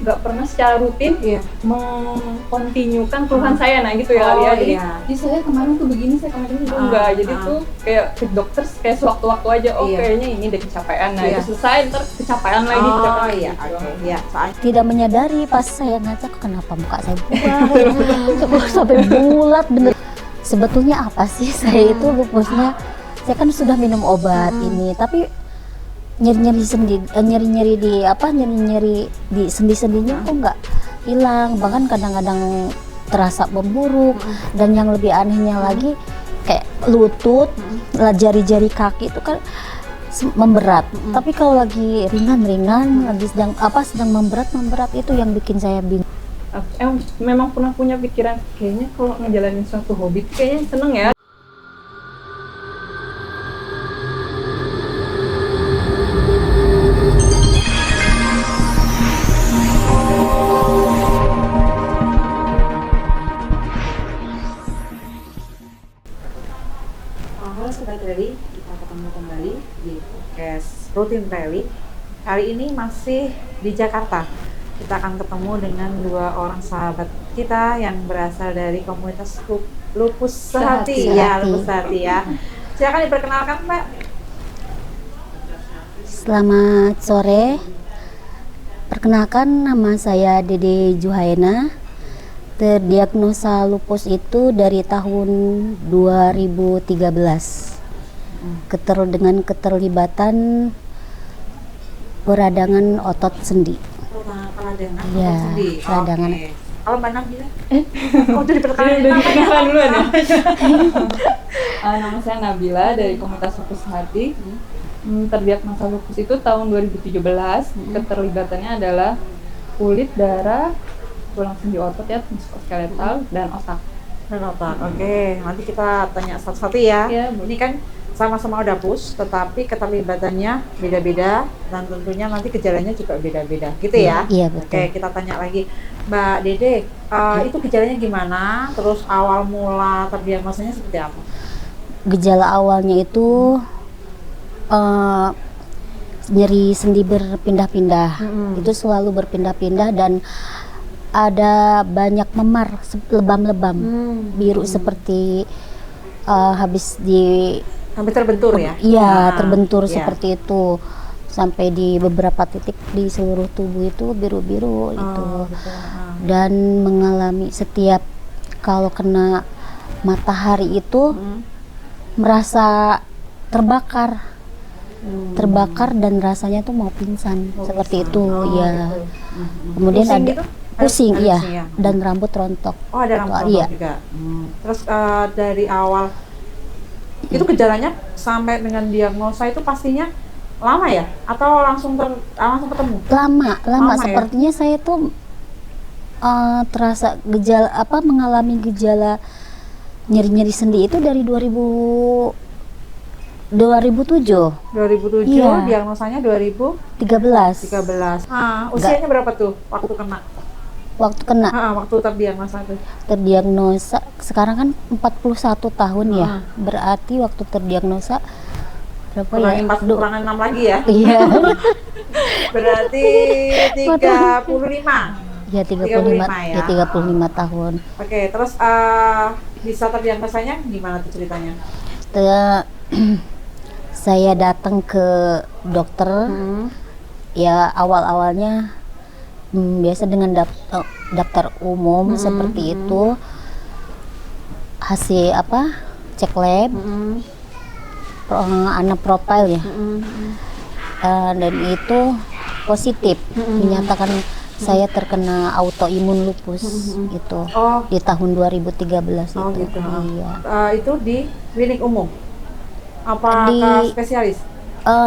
nggak pernah secara rutin mengkontinukan keluhan saya, nah gitu ya. Jadi saya kemarin tuh begini, saya kemarin itu enggak, jadi tuh kayak ke dokter kayak sewaktu-waktu aja, kayaknya ini udah kecapean, nah itu selesai ntar kecapean lagi. Tidak menyadari pas saya ngaca kenapa muka saya berubah sampai bulat bener. Sebetulnya apa sih saya itu lupusnya? Saya kan sudah minum obat ini, tapi nyeri-nyeri di sendi-sendinya kok nggak hilang, bahkan kadang-kadang terasa memburuk. Dan yang lebih anehnya lagi kayak lutut, jari-jari kaki itu kan memberat. Tapi kalau lagi ringan-ringan, lagi sedang memberat itu yang bikin saya bingung. Memang pernah punya pikiran kayaknya kalau ngejalanin suatu hobi kayaknya seneng ya. Halo Sobat Rally, kita ketemu kembali di podcast Rutin Rally. Kali ini masih di Jakarta. Kita akan ketemu dengan dua orang sahabat kita yang berasal dari komunitas Lupus Sehati. Lupus Sehati ya. Silakan diperkenalkan, Mbak. Selamat sore. Perkenalkan, nama saya Dede Juhaina. Terdiagnosa lupus itu dari tahun 2013. Dengan keterlibatan peradangan otot sendi. Peradangan Ya, otot sendi. peradangan. Kalau Mbak Nabila? Udah diperkenalkan duluan ya. Nama saya Nabila dari komunitas Lupus Sehati. Terdiagnosa lupus itu tahun 2017. Keterlibatannya adalah kulit, darah, tulang sendi otot ya, muskuloskeletal dan otak. Oke, nanti kita tanya satu-satu ya. Bu. Ini kan sama-sama udah push, tetapi keterlibatannya beda-beda dan tentunya nanti gejalanya juga beda-beda, gitu ya? Iya, betul. Oke, kita tanya lagi, Mbak Dede, itu gejalanya gimana? Terus awal mula terdiagnosanya seperti apa? Gejala awalnya itu nyeri sendi berpindah-pindah. Itu selalu berpindah-pindah dan ada banyak memar, lebam-lebam biru seperti habis terbentur ya? Iya, terbentur seperti itu. Sampai di beberapa titik di seluruh tubuh itu biru-biru itu. Dan mengalami setiap kalau kena matahari itu merasa terbakar. Terbakar dan rasanya tuh mau pingsan seperti itu ya. Kemudian pusing ada gitu? pusing Ada iya pusing, ya. Dan rambut rontok. Oh, ada rambut rontok iya. juga. Terus dari awal itu gejalanya sampai dengan diagnosa itu pastinya lama ya? Atau langsung ketemu? Lama Ya? sepertinya saya tuh terasa mengalami gejala nyeri-nyeri sendi itu dari 2007. Iya. Diagnosanya 13. Usianya berapa tuh waktu kena? Waktu terdiagnosa tuh? Terdiagnosa sekarang kan 41 tahun ya. Berarti waktu terdiagnosa berapa ya? Kurangan 6 lagi ya? Iya. Berarti 35. Ya 35 ya. 35 tahun. Oke, terus bisa terdiagnosanya gimana tuh ceritanya? Saya datang ke dokter. Ya awal-awalnya biasa dengan daftar umum seperti itu. Hasil cek lab, anak profil ya. Dan itu positif, menyatakan saya terkena autoimun lupus itu di tahun 2013 itu. Gitu. Iya. Itu di klinik umum? Apakah spesialis?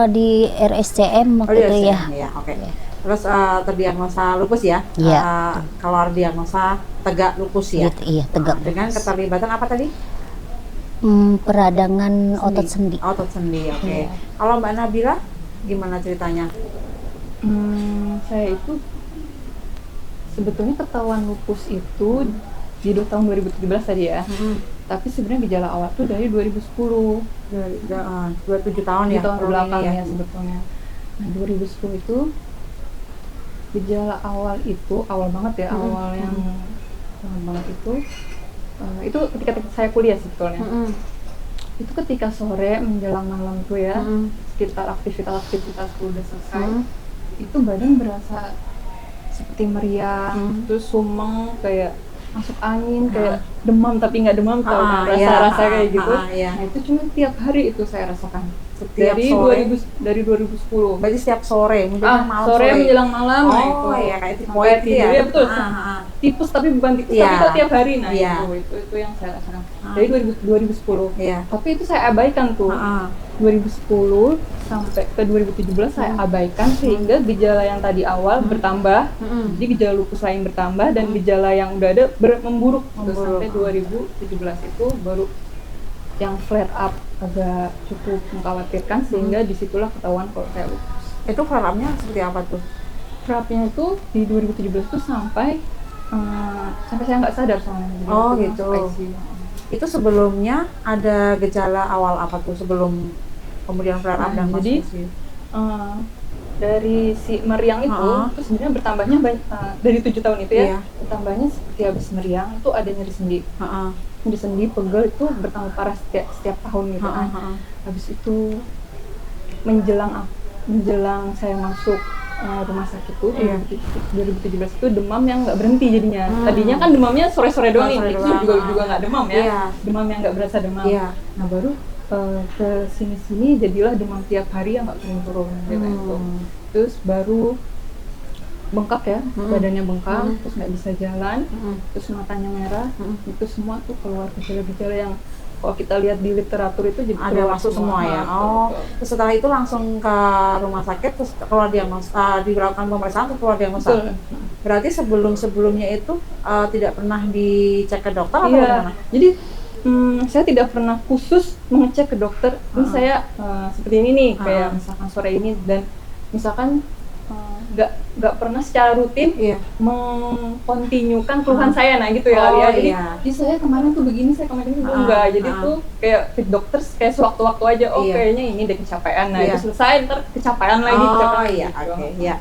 Di RSCM waktu itu ya. Oke. Terus terdiagnosa lupus ya? Iya. Keluar diagnosa tegak lupus ya? Iya, tegak. Dengan keterlibatan apa tadi? Peradangan otot sendi. Otot sendi, oke. Iya. Kalau Mbak Nabila, gimana ceritanya? Saya itu sebetulnya ketahuan lupus itu di tahun 2017 tadi ya. Tapi sebenarnya gejala awal tuh dari 2010. 27 tahun di ya? tahun belakang ya sebetulnya. Nah 2010 itu Gejala awal itu, awal banget ya, awal yang awal banget itu ketika saya kuliah sebetulnya. Itu ketika sore menjelang malam tuh ya, sekitar aktivitas udah selesai, itu badan berasa seperti meriang, terus sumeng, kayak masuk angin, kayak demam tapi nggak demam, tau kan rasa-rasa kayak gitu. Nah itu cuma tiap hari itu saya rasakan. Dari sore? 2010. Berarti setiap sore, malam sore menjelang malam. Oh iya, kayak tipoid gitu ya. Iya betul. Tipes tapi bukan tipes, tapi itu tiap hari. Nah itu yang saya rasakan. Dari 2010. Tapi itu saya abaikan tuh. 2010 sampai ke 2017 saya abaikan, sehingga gejala yang tadi awal bertambah, jadi gejala lupus lain bertambah, dan gejala yang udah ada memburuk. Sampai 2017 itu baru yang flare up agak cukup mengkhawatirkan, sehingga disitulah ketahuan kalau saya lupus. Itu flare up-nya seperti apa tuh? Flare up-nya itu di 2017 itu sampai saya nggak sadar soalnya. Oh gitu. Itu sebelumnya ada gejala awal apa tuh sebelum kemudian flare up dan jadi dari si meriang itu terus sebenarnya bertambahnya dari 7 tahun itu ya, bertambahnya seperti habis meriang itu ada nyeri sendi. Nyeri sendi, pegel itu bertambah parah setiap tahun gitu kan. Habis itu menjelang saya masuk rumah sakit tuh 2017 itu demam yang nggak berhenti jadinya. Tadinya kan demamnya sore-sore doang nih, juga nggak demam ya, demam yang nggak berasa demam. Nah baru ke sini jadilah demam tiap hari yang nggak turun gitu. Terus baru bengkak ya, badannya bengkak, terus nggak bisa jalan, terus matanya merah, itu semua tuh keluar gejala-gejala yang kalau kita lihat di literatur itu jadi ada masuk semua ya. Terus setelah itu langsung ke rumah sakit, terus keluar dilakukan pemeriksaan, terus keluar diagnosa. Berarti sebelumnya itu tidak pernah dicek ke dokter atau bagaimana? Jadi saya tidak pernah khusus mengecek ke dokter. Ini saya seperti ini nih, kayak misalkan sore ini, dan misalkan nggak pernah secara rutin mengkontinukan keluhan saya, nah gitu ya. Jadi saya kemarin tuh begini, saya kemarin tuh enggak. Jadi tuh kayak fit dokter kayak sewaktu-waktu aja. Kayaknya ini deh kecapean, nah itu selesai ntar kecapean lagi.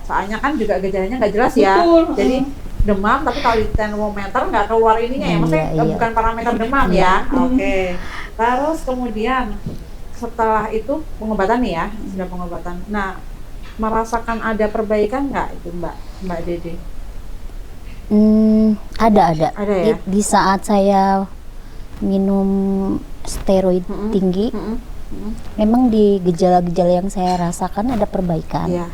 Soalnya kan juga gejalanya nggak jelas ya. Jadi demam tapi kalau di termometer nggak keluar ininya ya, maksudnya bukan parameter demam ya. Terus kemudian setelah itu pengobatan nih ya, sudah pengobatan. Nah, merasakan ada perbaikan nggak itu Mbak Dede? Ada ya? Di saat saya minum steroid tinggi, memang di gejala-gejala yang saya rasakan ada perbaikan.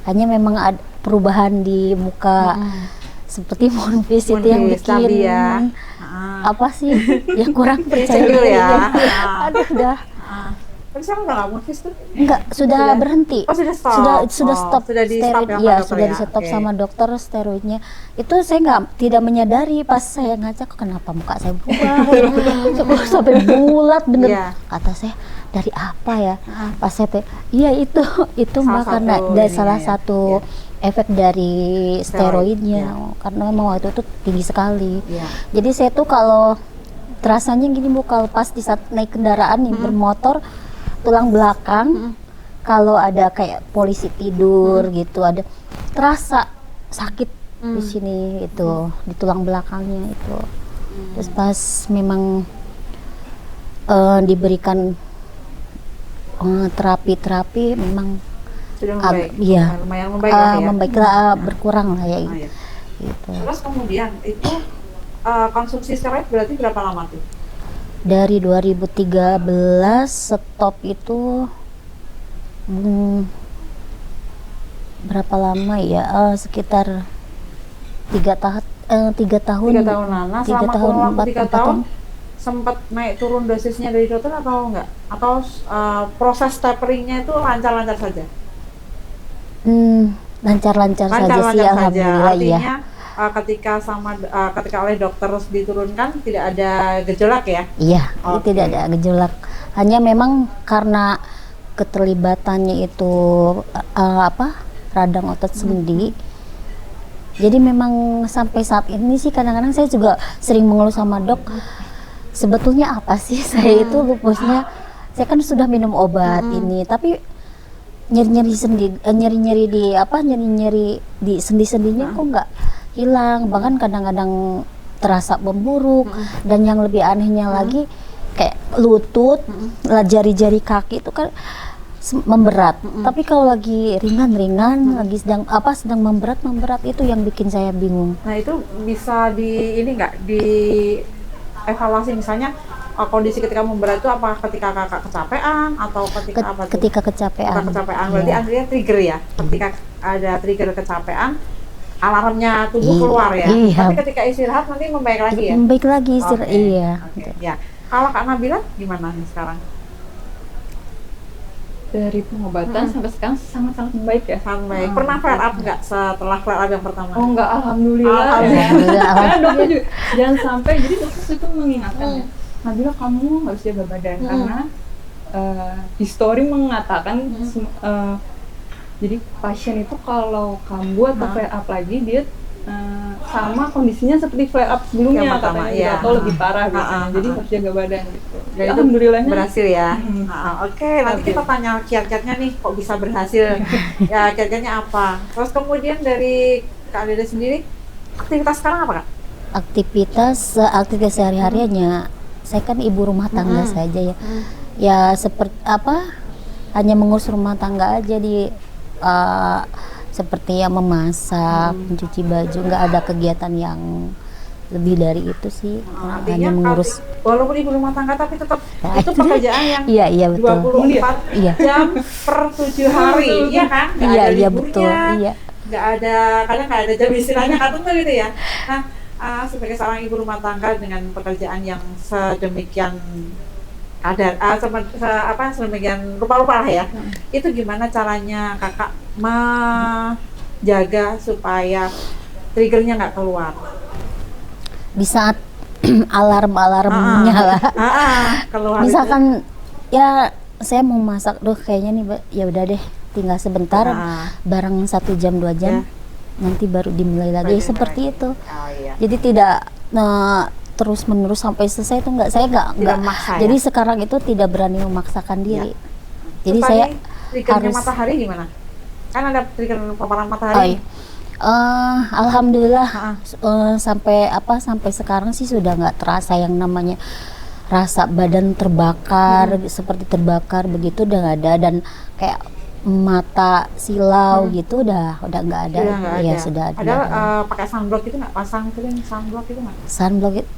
Hanya memang ada perubahan di muka, seperti moon face itu yang bikin apa sih ya kurang percaya ya. Aduh dah. Tapi sekarang udah nggak moon face tuh? Enggak, sudah berhenti. Sudah stop. Sudah stop. Sudah di stop sudah di stop sama dokter steroidnya. Itu saya tidak menyadari, pas saya ngaca kok kenapa muka saya berubah sampai bulat bener. Kata saya dari apa ya? Pas saya itu Mbak, karena dari salah satu efek dari steroidnya, karena memang waktu itu tinggi sekali. Jadi saya tuh kalau terasanya gini Bu, kalau pas di saat naik kendaraan nih bermotor, tulang belakang kalau ada kayak polisi tidur gitu, ada terasa sakit di sini itu, di tulang belakangnya itu. Terus pas memang diberikan terapi memang sudah membaik. Lumayan membaik lah ya. Berkurang lah ya gitu. Terus kemudian itu konsumsi steroid berarti berapa lama tuh? Dari 2013 stop itu berapa lama ya? Sekitar 3 tahun. 3 tahunan. Nah, selama 3 tahun sempat naik turun dosisnya dari dokter atau enggak? Atau proses taperingnya itu lancar-lancar saja? Lancar-lancar saja sih, alhamdulillah. Artinya ketika oleh dokter diturunkan tidak ada gejolak ya? Iya, tidak ada gejolak. Hanya memang karena keterlibatannya itu radang otot sendi. Jadi memang sampai saat ini sih kadang-kadang saya juga sering mengeluh sama dok, sebetulnya apa sih saya itu lupusnya? Saya kan sudah minum obat ini, tapi nyeri-nyeri di apa, nyeri-nyeri di sendi-sendinya kok nggak hilang, bahkan kadang-kadang terasa memburuk. Dan yang lebih anehnya lagi kayak lutut, jari-jari kaki itu kan memberat. Tapi kalau lagi ringan-ringan, lagi sedang memberat itu yang bikin saya bingung. Nah itu bisa ini nggak di evaluasi, misalnya kondisi ketika memberat itu apa ketika kakak kecapean atau ketika apa tuh? Ketika kecapean. Ketika kecapean berarti artinya trigger ya. Ketika ada trigger kecapean, alarmnya tubuh keluar ya. Tapi ketika istirahat nanti membaik lagi ya. Membaik lagi istirahat. Iya. Ya. Kalau Kak Nabila gimana nih sekarang? Dari pengobatan sampai sekarang sangat-sangat membaik ya. Sangat baik. Pernah flare up nggak setelah flare up yang pertama? Oh enggak, alhamdulillah. Karena dokter juga jangan sampai, jadi dokter itu mengingatkan ya, Nabila kamu harus jaga badan karena histori mengatakan jadi pasien itu kalau kambuh atau flare up lagi dia sama kondisinya seperti flare up sebelumnya katanya gitu, atau lebih parah biasanya. Jadi harus jaga badan gitu. Dan alhamdulillahnya berhasil ya. Oke, nanti kita tanya kiat-kiatnya nih kok bisa berhasil. Ya kiat-kiatnya apa? Terus kemudian dari Kak Dede sendiri, aktivitas sekarang apa Kak? Aktivitas sehari-harinya, saya kan ibu rumah tangga saja ya. Ya seperti apa? Hanya mengurus rumah tangga aja seperti yang memasak, mencuci baju, nggak ada kegiatan yang lebih dari itu sih. Hanya mengurus. Walaupun ibu rumah tangga tapi tetap itu pekerjaan yang iya, betul. 24 jam per 7 hari, iya kan? Nggak ada liburnya, betul. Iya. Kadang nggak ada jam istirahatnya, kadang tuh gitu ya. Nah, sebagai seorang ibu rumah tangga dengan pekerjaan yang sedemikian sedemikian rupa-rupa lah ya. Itu gimana caranya kakak menjaga supaya triggernya nggak keluar? Di saat alarm nyala, keluar. misalkan ya saya mau masak, kayaknya nih ya udah deh, tinggal sebentar, bareng 1 jam 2 jam, nanti baru dimulai lagi seperti itu. Jadi tidak terus menerus sampai selesai itu saya nggak maksa, jadi ya? Sekarang itu tidak berani memaksakan diri. Jadi Supaya saya triggernya harus matahari gimana? Kan ada trigger paparan matahari. Alhamdulillah sampai sekarang sih sudah nggak terasa yang namanya rasa badan terbakar, seperti terbakar begitu, udah nggak ada, dan kayak mata silau gitu udah nggak ada. Ya sudah ada. Ada pakai sunblock itu nggak, pasang itu kan sunblock itu nggak? Sunblock itu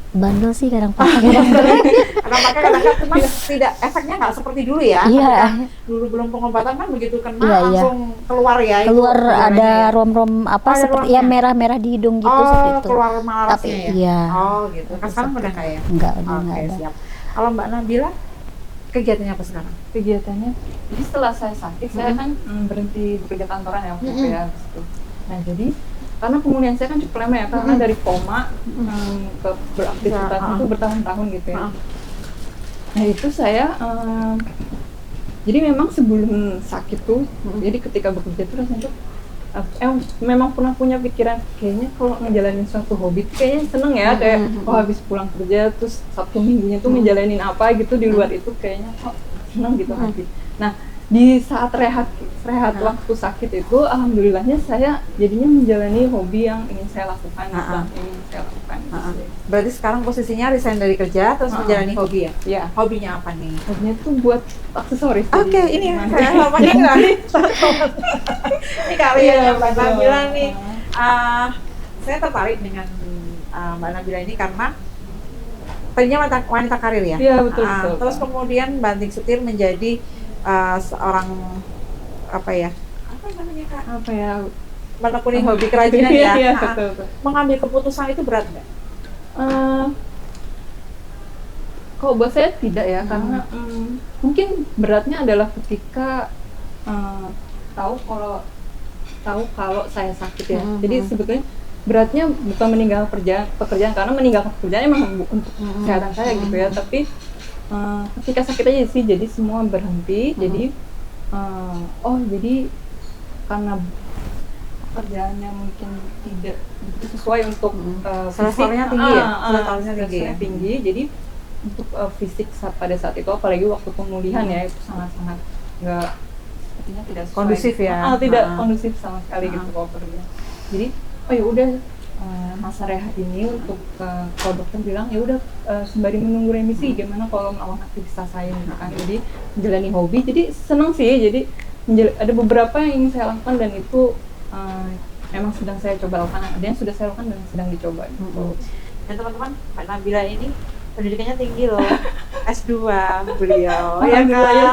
bandel sih kadang pakai. kadang-kadang cuma tidak, efeknya nggak seperti dulu ya. Iya. Dulu belum pengobatan kan begitu kena langsung keluar ya. Keluar ada rom-rom seperti ya merah-merah di hidung gitu seperti itu. Keluar malasnya ya. Iya. Oh gitu. Kan sekarang udah nggak ya? Enggak ada. Siap. Kalau Mbak Nabila kegiatannya apa sekarang? Kegiatannya, jadi setelah saya sakit, saya kan berhenti bekerja kantoran ya waktu itu ya. Gitu. Nah jadi karena pemulihan saya kan cukup lama ya, karena dari koma ke beraktivitas itu bertahun-tahun gitu ya. Nah itu saya jadi memang sebelum sakit tuh, jadi ketika bekerja tuh rasanya tuh memang pernah punya pikiran kayaknya kalau ngejalanin suatu hobi kayaknya seneng ya, kayak habis pulang kerja terus Sabtu Minggunya tuh ngejalanin apa gitu di luar itu kayaknya kok seneng gitu hati. Nah di saat rehat waktu sakit itu, alhamdulillahnya saya jadinya menjalani hobi yang ingin saya lakukan. Berarti sekarang posisinya resign dari kerja terus menjalani hobi ya? Iya. Hobinya apa nih? Hobinya tuh buat aksesoris. Oke, ini namanya nggak? Ini kali ya Mbak Nabila nih. Saya tertarik dengan Mbak Nabila ini karena tadinya wanita karir ya? Iya betul. Terus kemudian banting setir menjadi seorang apa namanya Kak? Menekuni hobi kerajinan ya. Iya, betul. Mengambil keputusan itu berat nggak? Kalau buat saya tidak ya, karena mungkin beratnya adalah ketika tahu kalau saya sakit ya. Jadi sebetulnya beratnya bukan meninggal pekerjaan, karena meninggalkan pekerjaan emang untuk kesehatan saya gitu ya. Tapi ketika sakit aja sih, jadi semua berhenti. Jadi jadi karena pekerjaannya mungkin tidak sesuai untuk stresornya tinggi ya, stresornya tinggi. Jadi untuk fisik pada saat itu, apalagi waktu pemulihan ya, itu sangat-sangat nggak sepertinya tidak sesuai. Kondusif ya? Tidak kondusif sama sekali gitu kalau kerja. Jadi oh ya udah, masa rehat ini untuk kalau dokter bilang ya udah, sembari menunggu remisi gimana kalau melawan aktivitas saya gitu kan. Jadi menjalani hobi, jadi senang sih. Jadi ada beberapa yang ingin saya lakukan dan itu memang sedang saya coba lakukan. Ada yang sudah saya lakukan dan sedang dicoba gitu. Dan teman-teman, Mbak Nabila ini pendidikannya tinggi loh, S2 beliau. Ya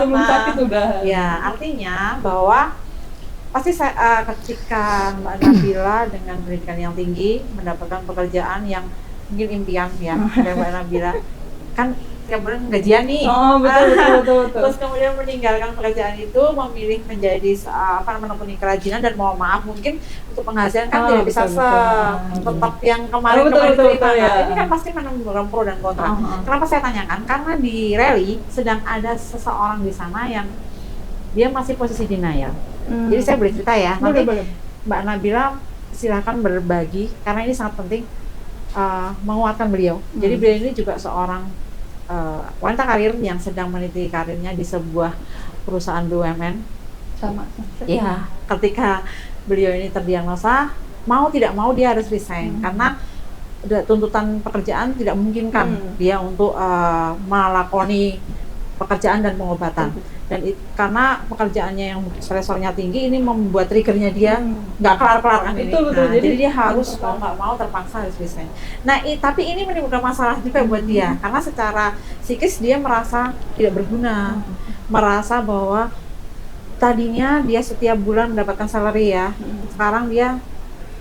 sebelum sakit udah. Ya, artinya bahwa pasti ketika Mbak Nabila dengan pendidikan yang tinggi mendapatkan pekerjaan yang mungkin impian ya dari Mbak Nabila, kan tiap bulan gajian nih. Oh betul. Terus kemudian meninggalkan pekerjaan itu, memilih menjadi menekuni kerajinan, dan mohon maaf mungkin untuk penghasilan kan tidak bisa tetap yang kemarin cerita. Ini kan pasti menimbulkan pro dan kontra. Kenapa saya tanyakan? Karena di rally sedang ada seseorang di sana yang dia masih posisi denial. Jadi saya boleh cerita ya. Nanti Mbak Nabila silahkan berbagi karena ini sangat penting, menguatkan beliau. Jadi beliau ini juga seorang wanita karir yang sedang meniti karirnya di sebuah perusahaan BUMN. Sama. Iya, ketika beliau ini terdiagnosa, mau tidak mau dia harus resign karena tuntutan pekerjaan tidak memungkinkan dia untuk melakoni pekerjaan dan pengobatan. Dan karena pekerjaannya yang stresornya tinggi, ini membuat triggernya dia nggak kelar-kelar kan ini. Jadi dia harus mau nggak mau terpaksa harus resign. Nah, tapi ini menimbulkan masalah juga buat dia karena secara psikis dia merasa tidak berguna, merasa bahwa tadinya dia setiap bulan mendapatkan salary ya, sekarang dia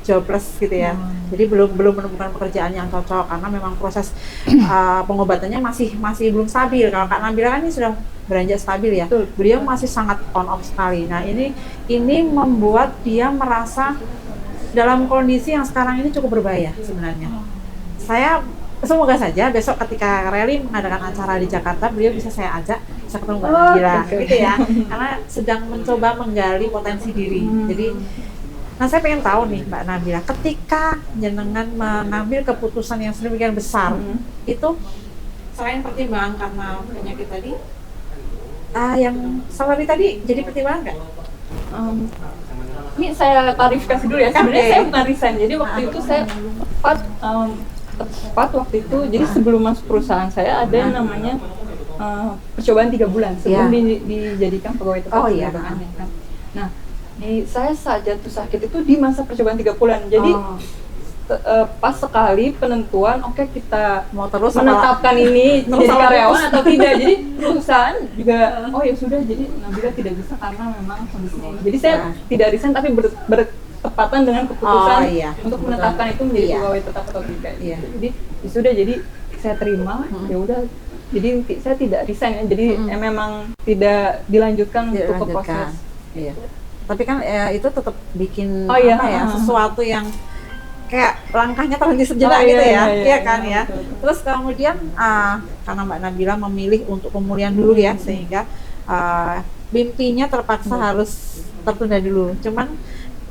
jobless gitu ya. Jadi belum menemukan pekerjaan yang cocok karena memang proses pengobatannya masih belum stabil. Kalau Kak Nabila kan ini sudah beranjak stabil ya. Beliau masih sangat on off sekali. Nah, ini membuat dia merasa dalam kondisi yang sekarang ini cukup berbahaya sebenarnya. Semoga saja besok ketika Rally mengadakan acara di Jakarta, beliau bisa saya ajak, bisa ketemu Mbak Nabila gitu ya. Karena sedang mencoba menggali potensi diri. Jadi saya pengen tahu nih Mbak Nabila, ketika jenengan mengambil keputusan yang sedemikian besar, itu selain pertimbangan karena penyakit tadi, yang salary tadi jadi pertimbangan nggak? Ini saya klarifikasi dulu ya, sebenarnya saya bukan resign. Jadi waktu itu saya tepat waktu itu, jadi sebelum masuk perusahaan saya ada yang namanya percobaan 3 bulan sebelum dijadikan pegawai tetap. Nah, saya saat jatuh sakit itu di masa percobaan 3 bulan. Jadi pas sekali penentuan, kita mau terus menetapkan ini jadi karyawan atau tidak. Jadi perusahaan juga ya sudah, jadi Nabila tidak bisa karena memang kondisinya ini. Jadi saya tidak resign tapi bertepatan dengan keputusan untuk menetapkan itu menjadi pegawai tetap atau tidak. Jadi sudah, jadi saya terima. Ya udah, jadi saya tidak resign ya. Jadi memang tidak dilanjutkan untuk ke proses. Tapi kan itu tetap bikin sesuatu yang kayak langkahnya terhenti sejenak gitu ya, iya kan ya. Terus kemudian karena Mbak Nabila memilih untuk pemulihan dulu ya, sehingga mimpinya terpaksa harus tertunda dulu. Cuman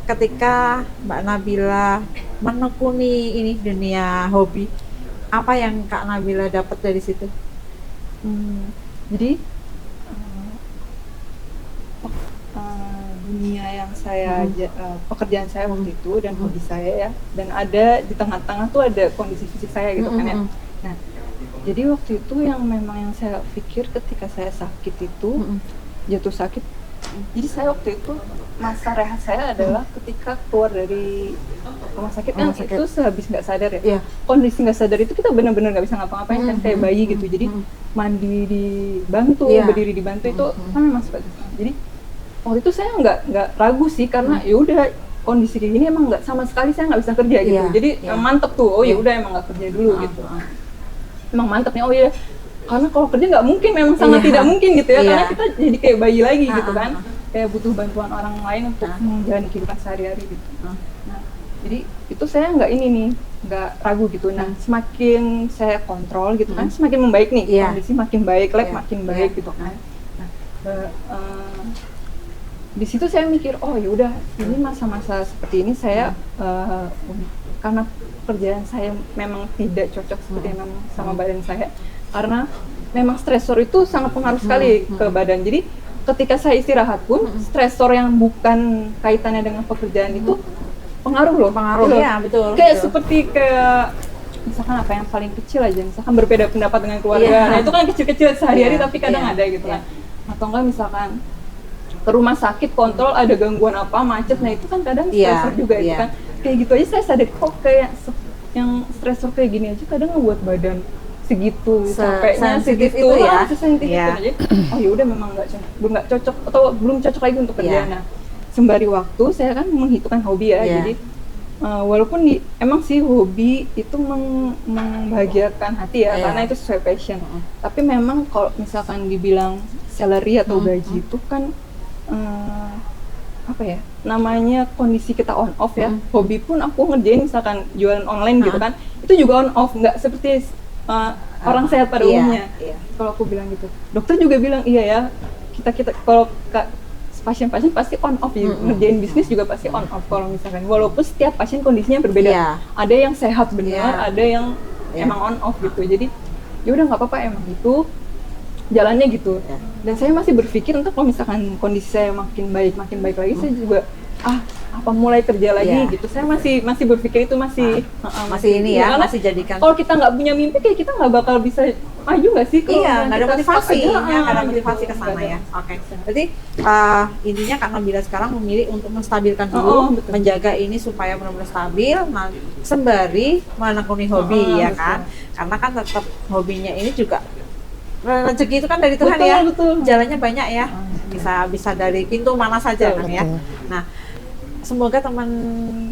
ketika Mbak Nabila menekuni ini dunia hobi, apa yang Kak Nabila dapat dari situ? Jadi dunia yang saya pekerjaan saya waktu itu dan hobi saya ya, dan ada di tengah-tengah tuh ada kondisi fisik saya gitu kan ya. Nah, jadi waktu itu yang saya pikir ketika saya sakit itu, jatuh sakit, jadi saya waktu itu masa rehat saya adalah ketika keluar dari rumah sakit kan itu sehabis nggak sadar ya. Kondisi nggak sadar itu kita benar-benar nggak bisa ngapa-ngapain kan, kayak bayi gitu. Jadi mandi dibantu, berdiri dibantu, itu kan memang seperti itu. Jadi waktu itu saya nggak ragu sih, karena ya udah kondisi kayak gini emang nggak sama sekali saya nggak bisa kerja gitu. Jadi mantep tuh, ya udah emang nggak kerja dulu gitu. Emang mantepnya karena kalau kerja nggak mungkin, memang sangat tidak mungkin gitu ya, karena kita jadi kayak bayi lagi gitu kan, kayak butuh bantuan orang lain untuk menjalani kehidupan sehari-hari gitu. Nah, jadi itu saya nggak ragu gitu. Nah, semakin saya kontrol gitu kan, semakin membaik nih, kondisi makin baik, lab makin baik gitu kan. Nah, di situ saya mikir, ya udah, ini masa-masa seperti ini saya karena pekerjaan saya memang tidak cocok seperti memang sama badan saya, karena memang stresor itu sangat pengaruh sekali ke badan. Jadi ketika saya istirahat pun stresor yang bukan kaitannya dengan pekerjaan itu pengaruh loh. Pengaruh Gitu loh. ya, betul. Kayak betul. seperti misalkan apa yang paling kecil aja, misalkan berbeda pendapat dengan keluarga. Iya. Nah itu kan kecil-kecil sehari-hari Iya, tapi kadang iya, ada gitu iya. kan. Atau enggak misalkan ke rumah sakit kontrol ada gangguan apa, macet. Nah itu kan kadang Iya, stresor juga itu iya. kan. Kayak gitu aja saya sadar kok kayak yang stresor kayak gini aja kadang ngebuat badan segitu capeknya sensitif segitu itu ya. sesensitif Iya. itu aja. Oh ya udah memang nggak cocok atau belum cocok lagi untuk kerjaan. Iya. Nah, sembari waktu saya kan menghitungkan hobi ya. Iya. Jadi walaupun emang sih hobi itu membahagiakan hati ya, Iya. karena itu sesuai passion. Tapi memang kalau misalkan dibilang salary atau gaji itu kan apa ya? Namanya kondisi kita on off ya. Hobi pun aku ngerjain misalkan jualan online gitu kan. Itu juga on off, nggak seperti orang sehat pada Iya, umumnya. iya. Kalau aku bilang gitu. Dokter juga bilang iya ya. Kita kalau pasien-pasien pasti on off ya. Ngerjain bisnis juga pasti on off kalau misalkan. Walaupun setiap pasien kondisinya berbeda. Iya. Ada yang sehat benar, Iya. ada yang Iya. emang on off gitu. Jadi ya udah nggak apa-apa emang itu jalannya gitu. Iya. Dan saya masih berpikir untuk kalau misalkan kondisi saya makin baik lagi, saya juga apa mulai kerja lagi Iya. gitu. Saya masih berpikir itu masih ini ya, karena masih jadikan. kalau kita nggak punya mimpi kayak kita nggak bakal bisa maju nggak sih? Kalau Iya, misalnya nggak ada kita motivasi, stuck aja, nggak ada gitu. motivasi ke sana Nggak ya. ada. Oke, berarti intinya Kak Nabila sekarang memilih untuk menstabilkan dulu, Betul. menjaga ini supaya benar-benar stabil, sembari menekuni hobi ya betul. kan. Karena kan tetap hobinya ini juga rezeki itu kan dari Tuhan Betul, ya. betul. Jalannya banyak ya. Bisa dari pintu mana saja Betul, kan ya. betul. Nah, semoga teman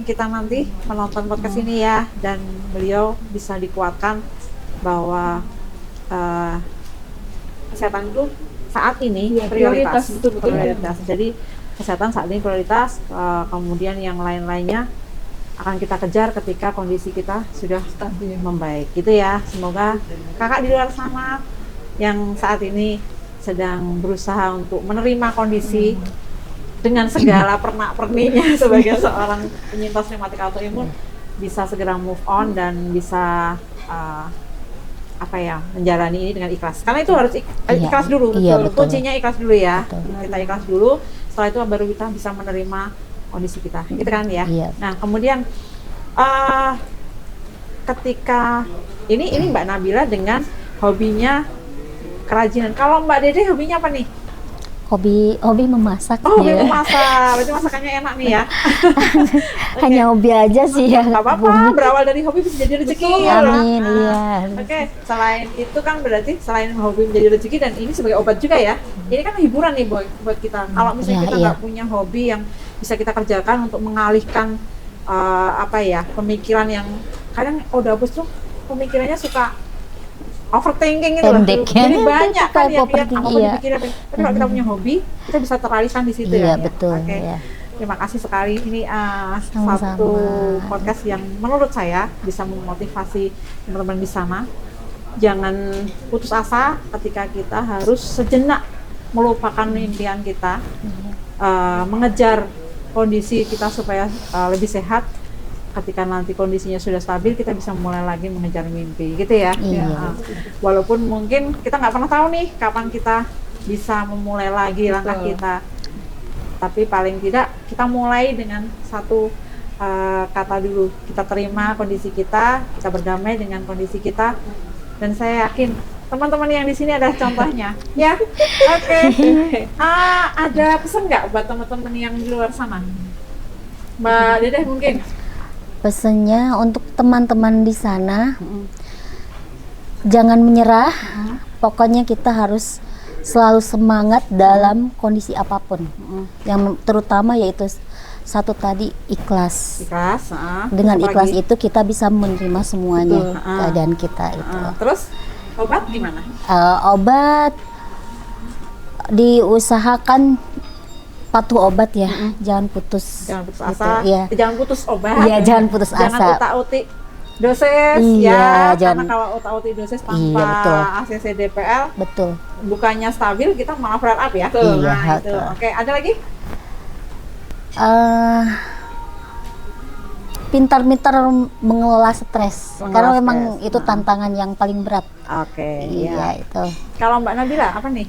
kita nanti menonton podcast ini ya, dan beliau bisa dikuatkan bahwa kesehatan itu saat ini Iya, prioritas. betul. Prioritas. Jadi kesehatan saat ini prioritas, kemudian yang lain-lainnya akan kita kejar ketika kondisi kita sudah Stabil. membaik gitu ya. Semoga kakak di luar sana yang saat ini sedang berusaha untuk menerima kondisi dengan segala pernak-perninya sebagai seorang penyintas rematik autoimun bisa segera move on dan bisa menjalani ini dengan ikhlas. Karena itu harus ikhlas dulu. Iya, betul. Kuncinya ikhlas dulu ya. Betul. Kita ikhlas dulu. Setelah itu baru kita bisa menerima kondisi kita. Gitu kan ya. Iya. Nah, kemudian ketika ini Mbak Nabila dengan hobinya kerajinan. Kalau Mbak Dede hobinya apa nih? Hobi memasak Oh, hobi ya. memasak. Berarti masakannya enak nih ya. Hanya hobi aja sih ya. Nggak apa-apa, berawal dari hobi bisa jadi rezeki. ya loh. Amin, iya. Oke, selain itu kan berarti selain hobi menjadi rezeki dan ini sebagai obat juga ya. Ini kan hiburan nih buat kita. Kalau misalnya Ya, kita iya. nggak punya hobi yang bisa kita kerjakan untuk mengalihkan pemikiran yang kadang udah bos tuh pemikirannya suka overthinking gitu loh. Pendek ya. Jadi banyak kan Suka yang overthinking, apa iya. dipikirin. Tapi kalau kita punya hobi, kita bisa teralihkan di situ Iya, ya. betul, Oke. ya. Terima kasih sekali. Ini Sama-sama. satu podcast yang menurut saya bisa memotivasi teman-teman di sana. Jangan putus asa ketika kita harus sejenak melupakan impian kita, mengejar kondisi kita supaya lebih sehat. Ketika nanti kondisinya sudah stabil, kita bisa mulai lagi mengejar mimpi, gitu ya. Iya. Walaupun mungkin kita nggak pernah tahu nih kapan kita bisa memulai lagi langkah Betul. kita. Tapi paling tidak kita mulai dengan satu kata dulu. Kita terima kondisi kita berdamai dengan kondisi kita, dan saya yakin teman-teman yang di sini adalah contohnya. Ya, oke. Ada pesan nggak buat teman-teman yang di luar sana? Mbak Dedeh mungkin. Pesannya untuk teman-teman di sana, jangan menyerah. Pokoknya kita harus selalu semangat dalam kondisi apapun. Yang terutama yaitu satu tadi, ikhlas. Ikhlas. Dengan Apa ikhlas lagi? itu kita bisa menerima semuanya. Betul. Keadaan kita itu. Terus obat gimana? Obat diusahakan patuh obat ya, jangan putus. Jangan putus gitu, asa. iya. Jangan putus obat. Iya, jangan putus Jangan asa. utak-utik dosis Iya, ya. jangan- Karena kalau utak-utik dosis tanpa Iya, betul. ACC DPL Betul. bukannya stabil, kita malah flare up ya. Betul. Iya, Nah, itu. betul. Oke, ada lagi? Pintar-pintar mengelola stres, Mengelola karena memang stres. itu tantangan yang paling berat. Oke, Iya, itu. Kalau Mbak Nabila apa nih?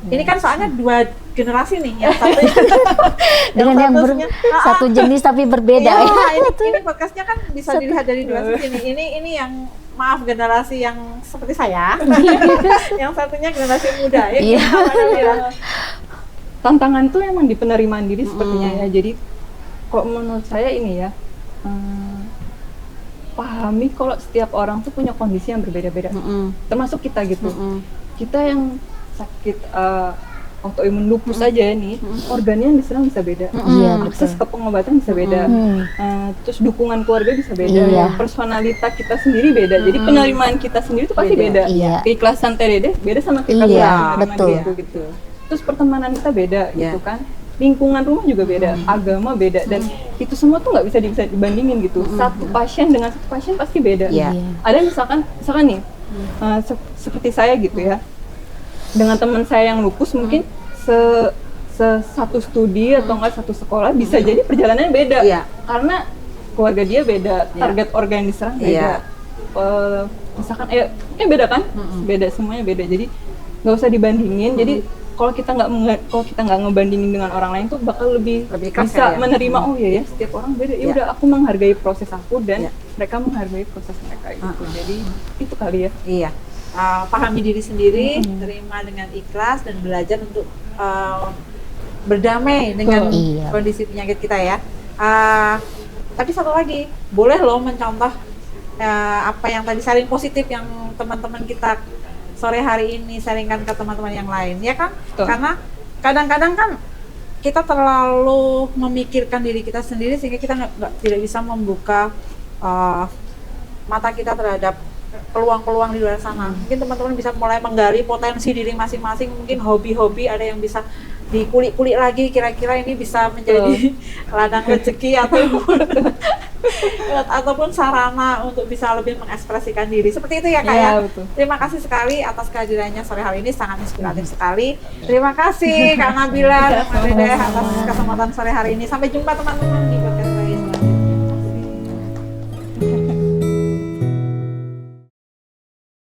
Ini kan soalnya dua generasi nih, yang satu Dengan yang satu jenis tapi berbeda ya. ya. Ini podcastnya kan bisa dilihat dari dua sisi nih. Ini yang maaf generasi yang seperti saya, yang satunya generasi muda ya. Iya. Tantangan tuh emang di penerimaan diri sepertinya ya. Jadi kok menurut saya ini ya, pahami kalau setiap orang tuh punya kondisi yang berbeda-beda, termasuk kita gitu. Kita yang sakit autoimun lupus aja nih, organnya yang diserang bisa beda, akses ke pengobatan bisa beda, terus dukungan keluarga bisa beda, personalita kita sendiri beda, jadi penerimaan kita sendiri itu pasti beda. Keikhlasan TDD beda sama keikhlasan menerima gitu. Terus pertemanan kita beda gitu kan, lingkungan rumah juga beda, agama beda, dan itu semua tuh nggak bisa dibandingin gitu. Satu pasien dengan satu pasien pasti beda. Ada misalkan nih, seperti saya gitu ya, dengan teman saya yang lupus mungkin satu studi atau enggak satu sekolah bisa jadi perjalanannya beda, karena keluarga dia beda, target organ yang diserang beda, misalkan beda kan, beda semuanya beda, jadi nggak usah dibandingin. Jadi kalau kita nggak ngebandingin dengan orang lain tuh bakal lebih bisa menerima, oh ya setiap orang beda, ya udah aku menghargai proses aku dan mereka menghargai proses mereka gitu. Jadi itu kali ya. Pahami diri sendiri, terima dengan ikhlas dan belajar untuk berdamai dengan kondisi penyakit kita ya. Tapi satu lagi, boleh loh mencontoh apa yang tadi sharing positif yang teman-teman kita sore hari ini sharingkan ke teman-teman yang lain, ya kan? Karena kadang-kadang kan kita terlalu memikirkan diri kita sendiri sehingga kita tidak bisa membuka mata kita terhadap peluang-peluang di luar sana. Mungkin teman-teman bisa mulai menggali potensi diri masing-masing, mungkin hobi-hobi ada yang bisa dikulik-kulik lagi, kira-kira ini bisa menjadi ladang rezeki ataupun sarana untuk bisa lebih mengekspresikan diri. Seperti itu ya Kak ya. Terima kasih sekali atas kehadirannya sore hari ini, sangat inspiratif sekali. Terima kasih Kak Nabila dan Kak Dedeh atas kesempatan sore hari ini. Sampai jumpa teman-teman di podcast